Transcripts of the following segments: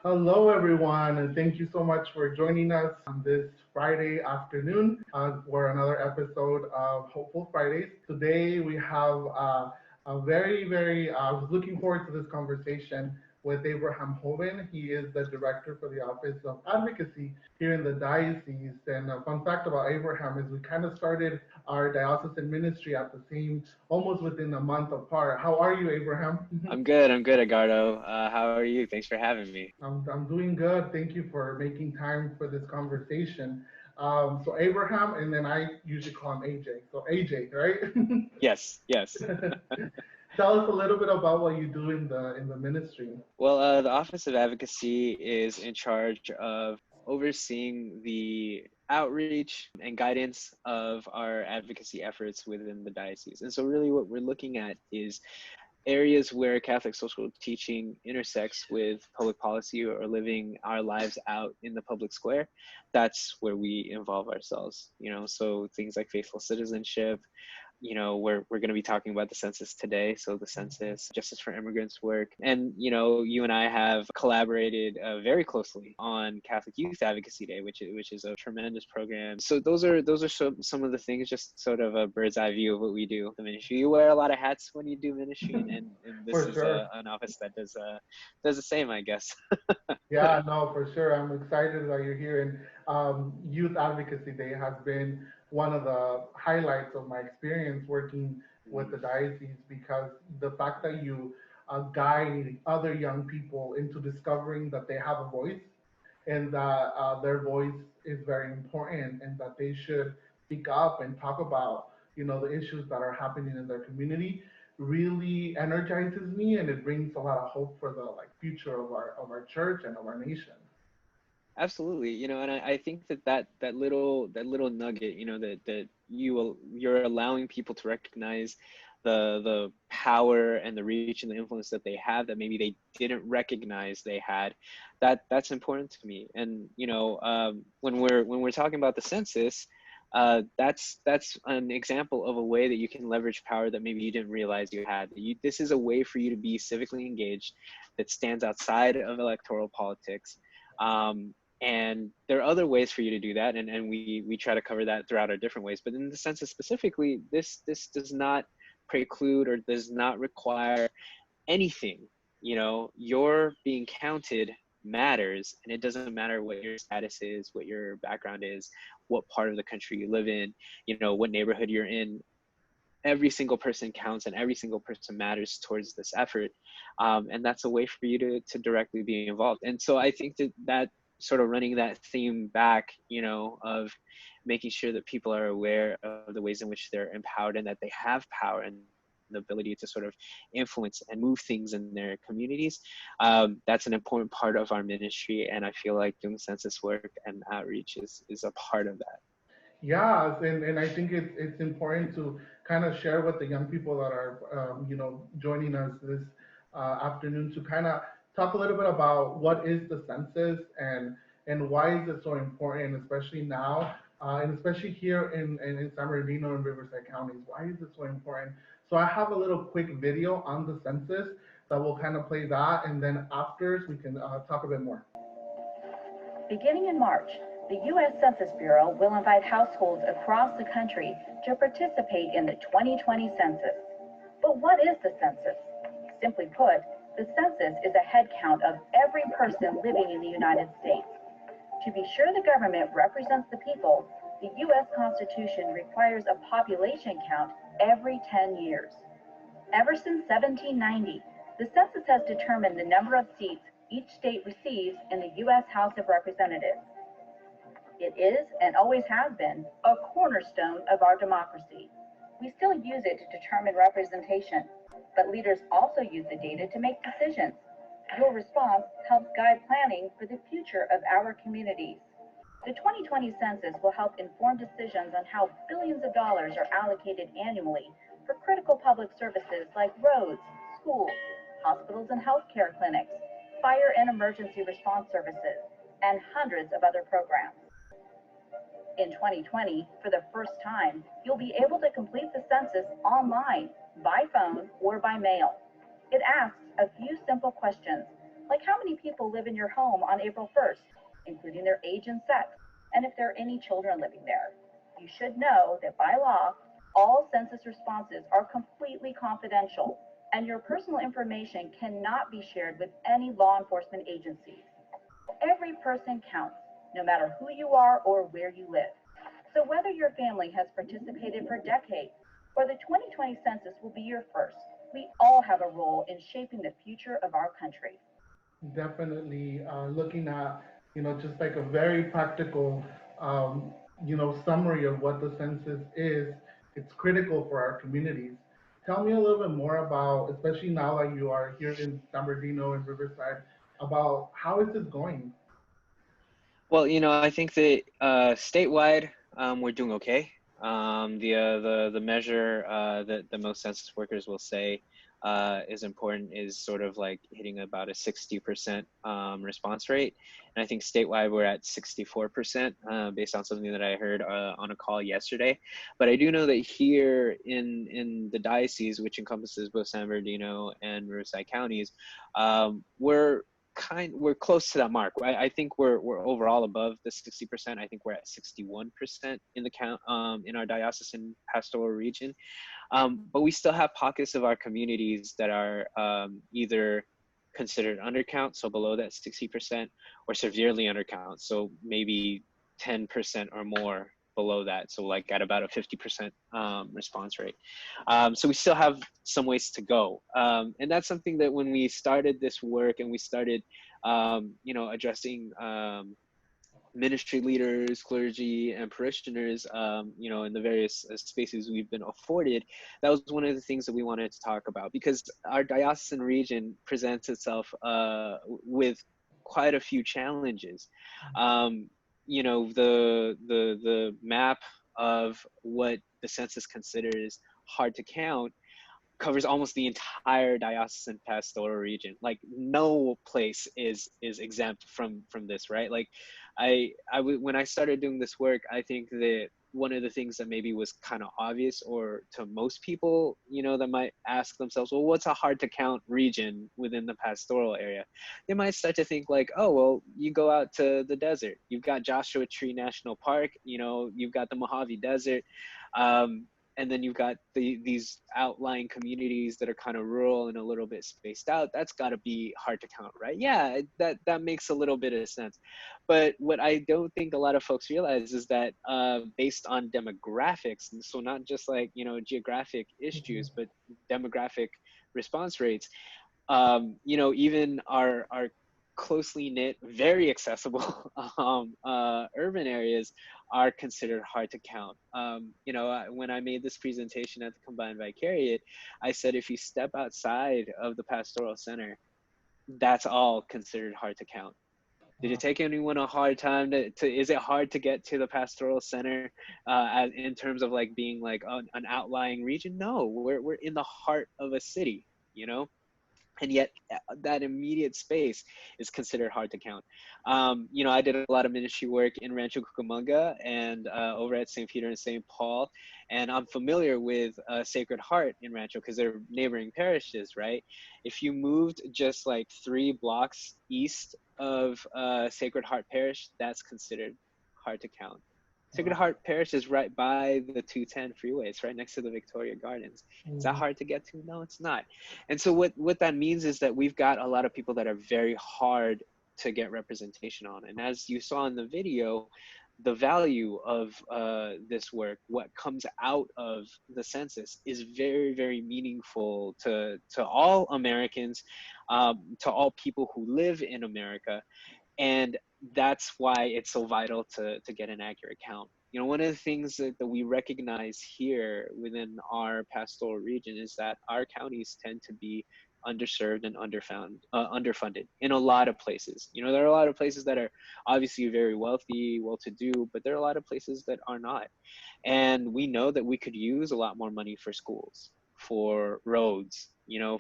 Hello, everyone, and thank you so much for joining us on this Friday afternoon for another episode of Hopeful Fridays. Today, we have a I was looking forward to this conversation with Abraham Joven. He is the director for the Office of Advocacy here in the diocese. And a fun fact about Abraham is we kind of started our diocesan ministry at the same, almost within a month apart. How are you, Abraham? I'm good, Edgardo. How are you? Thanks for having me. I'm doing good. Thank you for making time for this conversation. So Abraham, and then I usually call him AJ. So AJ, right? Yes, yes. Tell us a little bit about what you do in the ministry. Well, the Office of Advocacy is in charge of overseeing the outreach and guidance of our advocacy efforts within the diocese. And so, really, what we're looking at is areas where Catholic social teaching intersects with public policy or living our lives out in the public square. That's where we involve ourselves, so things like faithful citizenship. We're going to be talking about the census today. So the census, justice for immigrants work. And, you and I have collaborated very closely on Catholic Youth Advocacy Day, which is a tremendous program. So those are some of the things, just sort of a bird's eye view of what we do. The ministry, you wear a lot of hats when you do ministry, and this For is sure. an office that does the same, I guess. Yeah, no, for sure. I'm excited that you're here. And Youth Advocacy Day has been one of the highlights of my experience working with the diocese because the fact that you guide other young people into discovering that they have a voice and that their voice is very important and that they should speak up and talk about, the issues that are happening in their community really energizes me and it brings a lot of hope for the future of our church and of our nation. Absolutely, and I think that little nugget, that you're allowing people to recognize the power and the reach and the influence that they have that maybe they didn't recognize they had. That's important to me. And when we're talking about the census, that's an example of a way that you can leverage power that maybe you didn't realize you had. This is a way for you to be civically engaged that stands outside of electoral politics. And there are other ways for you to do that, and we try to cover that throughout our different ways. But in the census specifically, this does not preclude or does not require anything. Your being counted matters, and it doesn't matter what your status is, what your background is, what part of the country you live in, what neighborhood you're in. Every single person counts and every single person matters towards this effort. And that's a way for you to directly be involved. And so I think that sort of running that theme back, of making sure that people are aware of the ways in which they're empowered and that they have power and the ability to sort of influence and move things in their communities. That's an important part of our ministry. And I feel like doing census work and outreach is a part of that. Yeah, and I think it's important to kind of share with the young people that are joining us this afternoon to kind of talk a little bit about what is the census and why is it so important, especially now and especially here in San Bernardino and Riverside counties. Why is it so important? So I have a little quick video on the census that will kind of play that, and then after we can talk a bit more. Beginning in March, the U.S. Census Bureau will invite households across the country to participate in the 2020 census. But what is the census? Simply put, the census is a head count of every person living in the United States. To be sure the government represents the people, the U.S. Constitution requires a population count every 10 years. Ever since 1790, the census has determined the number of seats each state receives in the U.S. House of Representatives. It is, and always has been, a cornerstone of our democracy. We still use it to determine representation, but leaders also use the data to make decisions. Your response helps guide planning for the future of our communities. The 2020 census will help inform decisions on how billions of dollars are allocated annually for critical public services like roads, schools, hospitals and healthcare clinics, fire and emergency response services, and hundreds of other programs. In 2020, for the first time, you'll be able to complete the census online, by phone, or by mail. It asks a few simple questions, like how many people live in your home on April 1st, including their age and sex, and if there are any children living there. You should know that by law, all census responses are completely confidential, and your personal information cannot be shared with any law enforcement agencies. Every person counts, no matter who you are or where you live. So whether your family has participated for decades or the 2020 census will be your first, we all have a role in shaping the future of our country. Definitely looking at, just like a very practical, summary of what the census is. It's critical for our communities. Tell me a little bit more about, especially now that you are here in San Bernardino and Riverside, about how is this going? Well, I think that statewide, we're doing okay. The measure that most census workers will say is important is sort of like hitting about a 60% response rate. And I think statewide we're at 64% based on something that I heard on a call yesterday. But I do know that here in the diocese, which encompasses both San Bernardino and Riverside counties, we're close to that mark. I think we're overall above the 60%. I think we're at 61% in the count in our diocesan pastoral region. But we still have pockets of our communities that are either considered undercount, so below that 60%, or severely undercount, so maybe 10% or more below that, so like at about a 50% response rate. So we still have some ways to go, and that's something that when we started this work and we started addressing ministry leaders, clergy, and parishioners, in the various spaces we've been afforded, that was one of the things that we wanted to talk about, because our diocesan region presents itself with quite a few challenges. The map of what the census considers hard to count covers almost the entire diocesan pastoral region. Like no place is exempt from this, right? Like when I started doing this work, I think that one of the things that maybe was kind of obvious, or to most people, that might ask themselves, well, what's a hard to count region within the pastoral area? They might start to think like, oh, well, you go out to the desert. You've got Joshua Tree National Park, you've got the Mojave Desert. And then you've got these outlying communities that are kind of rural and a little bit spaced out. That's got to be hard to count, right? Yeah, that makes a little bit of sense. But what I don't think a lot of folks realize is that based on demographics, and so not just like, geographic issues, but demographic response rates, even our closely knit, very accessible urban areas are considered hard to count. When I made this presentation at the Combined Vicariate, I said if you step outside of the pastoral center, that's all considered hard to count. Did it take anyone a hard time is it hard to get to the pastoral center in terms of like being like an outlying region? No, we're in the heart of a city, and yet that immediate space is considered hard to count. I did a lot of ministry work in Rancho Cucamonga and over at St. Peter and St. Paul, and I'm familiar with Sacred Heart in Rancho because they're neighboring parishes, right? If you moved just like 3 blocks east of Sacred Heart Parish, that's considered hard to count. Sacred Heart Parish is right by the 210 freeway. It's right next to the Victoria Gardens. Is that hard to get to? No, it's not. And so what that means is that we've got a lot of people that are very hard to get representation on. And as you saw in the video, the value of this work, what comes out of the census, is very, very meaningful to all Americans, to all people who live in America. And that's why it's so vital to get an accurate count. One of the things that we recognize here within our pastoral region is that our counties tend to be underserved and underfunded in a lot of places. There are a lot of places that are obviously very wealthy, well-to-do, but there are a lot of places that are not. And we know that we could use a lot more money for schools, for roads,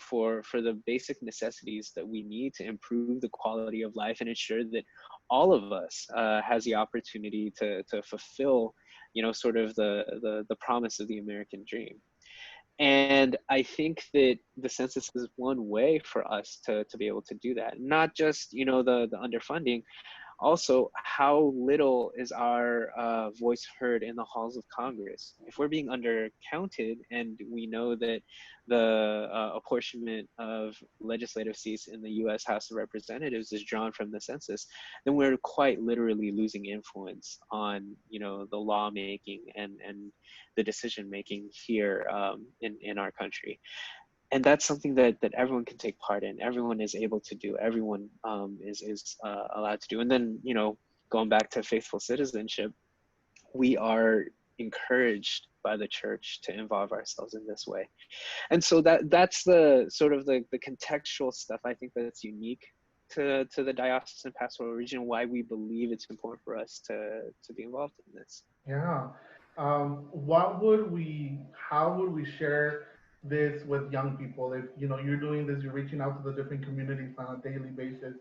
for the basic necessities that we need to improve the quality of life and ensure that all of us has the opportunity to fulfill, sort of the promise of the American dream. And I think that the census is one way for us to be able to do that. Not just, you know, the underfunding, also how little is our voice heard in the halls of Congress. If we're being undercounted, and we know that the apportionment of legislative seats in the US House of Representatives is drawn from the census, then we're quite literally losing influence on, you know, the lawmaking and the decision making here in our country. And that's something that everyone can take part in. Everyone is able to do. Everyone is allowed to do. And then, you know, going back to faithful citizenship, we are encouraged by the church to involve ourselves in this way. And so that's the sort of the contextual stuff I think that's unique to the diocesan pastoral region, why we believe it's important for us to be involved in this. Yeah. How would we share this with young people? If, you know, you're doing this, you're reaching out to the different communities on a daily basis.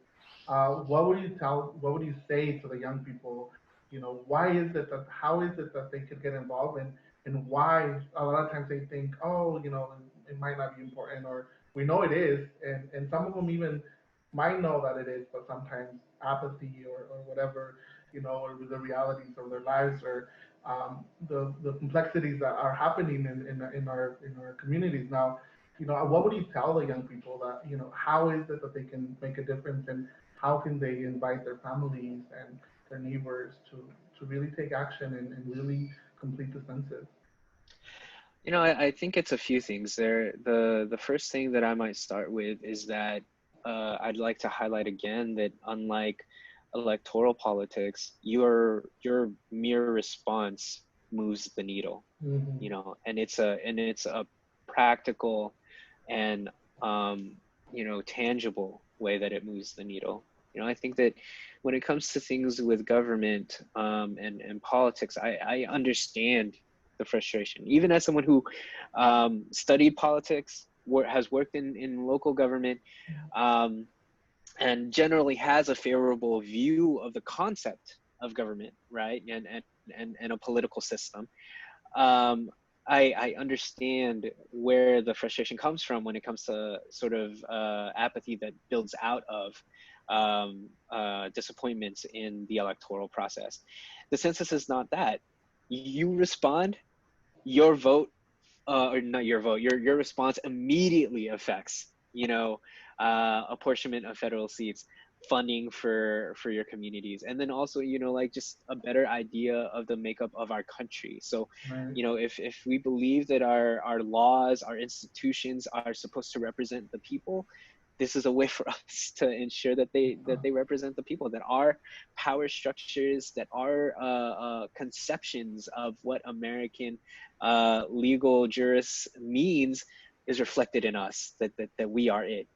What would you say to the young people? You know, how is it that they could get involved, and why a lot of times they think, oh, you know, it might not be important, or we know it is, and some of them even might know that it is, but sometimes apathy or whatever, you know, or the realities of their lives, or the complexities that are happening in our communities now. You know, what would you tell the young people that, you know, how is it that they can make a difference, and how can they invite their families and their neighbors to really take action and really complete the census? You know, I think it's a few things there. The first thing that I might start with is that I'd like to highlight again that unlike electoral politics, your mere response moves the needle. Mm-hmm. You know, and it's a practical and you know, tangible way that it moves the needle. You know, I think that when it comes to things with government and politics, I understand the frustration. Even as someone who studied politics, has worked in local government, um, and generally has a favorable view of the concept of government, right? And a political system. Um, I understand where the frustration comes from when it comes to sort of apathy that builds out of disappointments in the electoral process. The census is not that. You respond, your vote, or not your vote, your response immediately affects, you know, apportionment of federal seats, funding for your communities, and then also, you know, like just a better idea of the makeup of our country. So, Right. you know, if we believe that our laws, our institutions are supposed to represent the people, this is a way for us to ensure that they represent the people, that our power structures, that our conceptions of what American legal juris means is reflected in us, that we are it.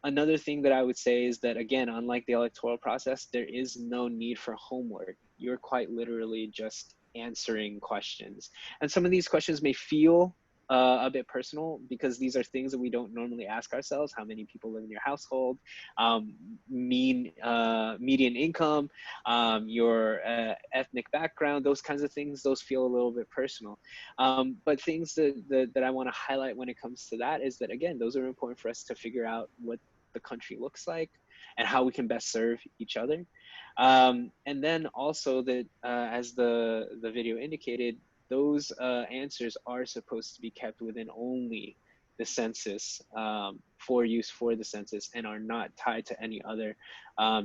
Another thing that I would say is that, again, unlike the electoral process, there is no need for homework. You're quite literally just answering questions. And some of these questions may feel a bit personal, because these are things that we don't normally ask ourselves. How many people live in your household? Median income, your ethnic background, those kinds of things, those feel a little bit personal. But things that I want to highlight when it comes to that is that, again, those are important for us to figure out what the country looks like and how we can best serve each other. And then also that, as the video indicated, those answers are supposed to be kept within only the census, for use for the census, and are not tied to any other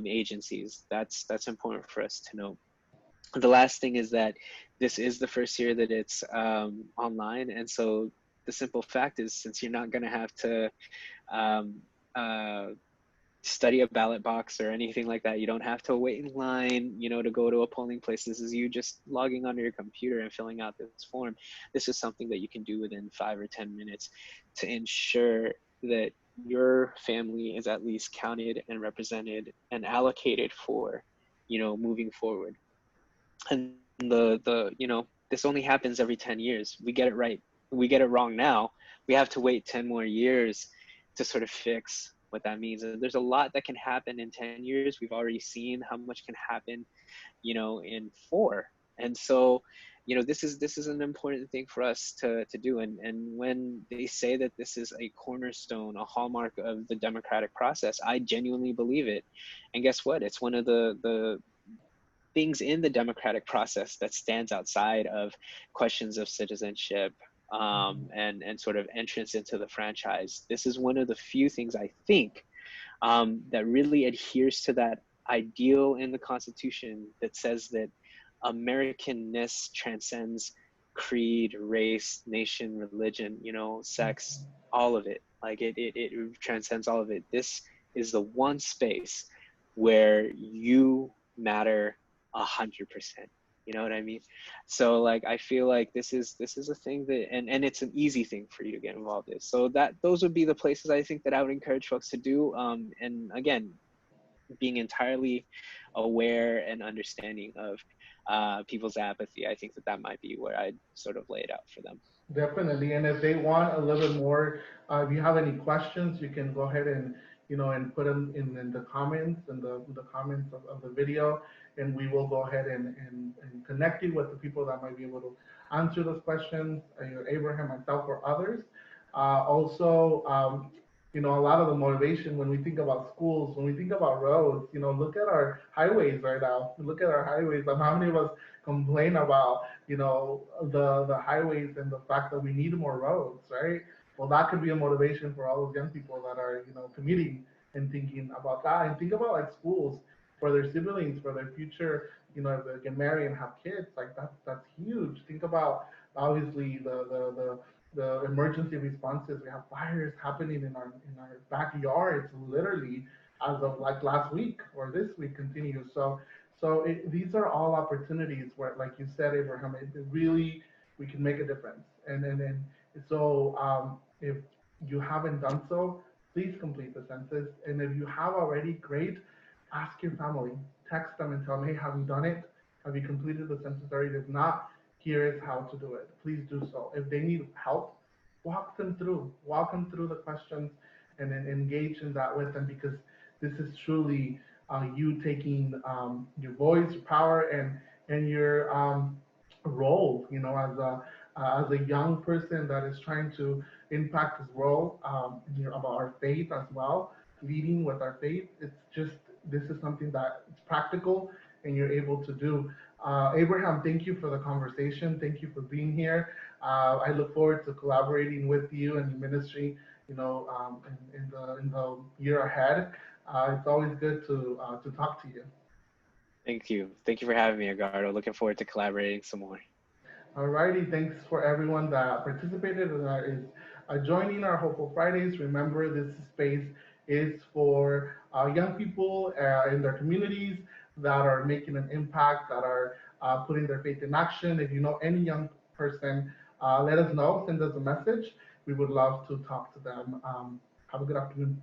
agencies. That's important for us to know. The last thing is that this is the first year that it's online, and so the simple fact is, since you're not going to have to um, uh, study a ballot box or anything like that, you don't have to wait in line, you know, to go to a polling place. This is you just logging onto your computer and filling out this form. This is something that you can do within 5 or 10 minutes to ensure that your family is at least counted and represented and allocated for, you know, moving forward. And the you know, this only happens every 10 years. We get it right, we get it wrong now, we have to wait 10 more years to sort of fix what that means. And there's a lot that can happen in 10 years. We've already seen how much can happen, you know, in 4. And so this is an important thing for us to do. And when they say that this is a cornerstone, a hallmark of the democratic process, I genuinely believe it. And guess what? It's one of the things in the democratic process that stands outside of questions of citizenship, and sort of entrance into the franchise. This is one of the few things I think, that really adheres to that ideal in the Constitution that says that Americanness transcends creed, race, nation, religion, sex, all of it. Like it transcends all of it. This is the one space where you matter 100%. You know what I mean? So like, I feel like this is a thing that, and it's an easy thing for you to get involved in. So those would be the places I think that I would encourage folks to do. And again, being entirely aware and understanding of people's apathy. I think that might be where I'd sort of lay it out for them. Definitely, and if they want a little bit more, if you have any questions, you can go ahead and and put them in the comments and the comments of the video, and we will go ahead and connect you with the people that might be able to answer those questions, either Abraham, myself, or others. Also, a lot of the motivation when we think about schools, when we think about roads, look at our highways right now. Look at our highways. How many of us complain about the highways and the fact that we need more roads, right? Well, that could be a motivation for all those young people that are commuting and thinking about that, and think about like schools for their siblings, for their future, if they get married and have kids, like that's huge. Think about obviously the emergency responses. We have fires happening in our backyards, literally, as of like last week or this week continues. So these are all opportunities where, like you said, Abraham, it really, we can make a difference. And so if you haven't done so, please complete the census. And if you have already, great. Ask your family, text them and tell them, hey, have you done it? Have you completed the census already? If not, here is how to do it. Please do so. If they need help, walk them through the questions, and then engage in that with them, because this is truly you taking your voice, your power, and your role, as a young person that is trying to impact this world, about our faith as well, leading with our faith. It's just, this is something that it's practical and you're able to do. Abraham, thank you for the conversation. Thank you for being here. I look forward to collaborating with you and the ministry, in the year ahead. It's always good to talk to you. Thank you. Thank you for having me, Edgardo. Looking forward to collaborating some more. Alrighty, thanks for everyone that participated and that is joining our Hopeful Fridays. Remember, this space is for young people in their communities that are making an impact, that are putting their faith in action. If you know any young person, let us know, send us a message. We would love to talk to them. Have a good afternoon.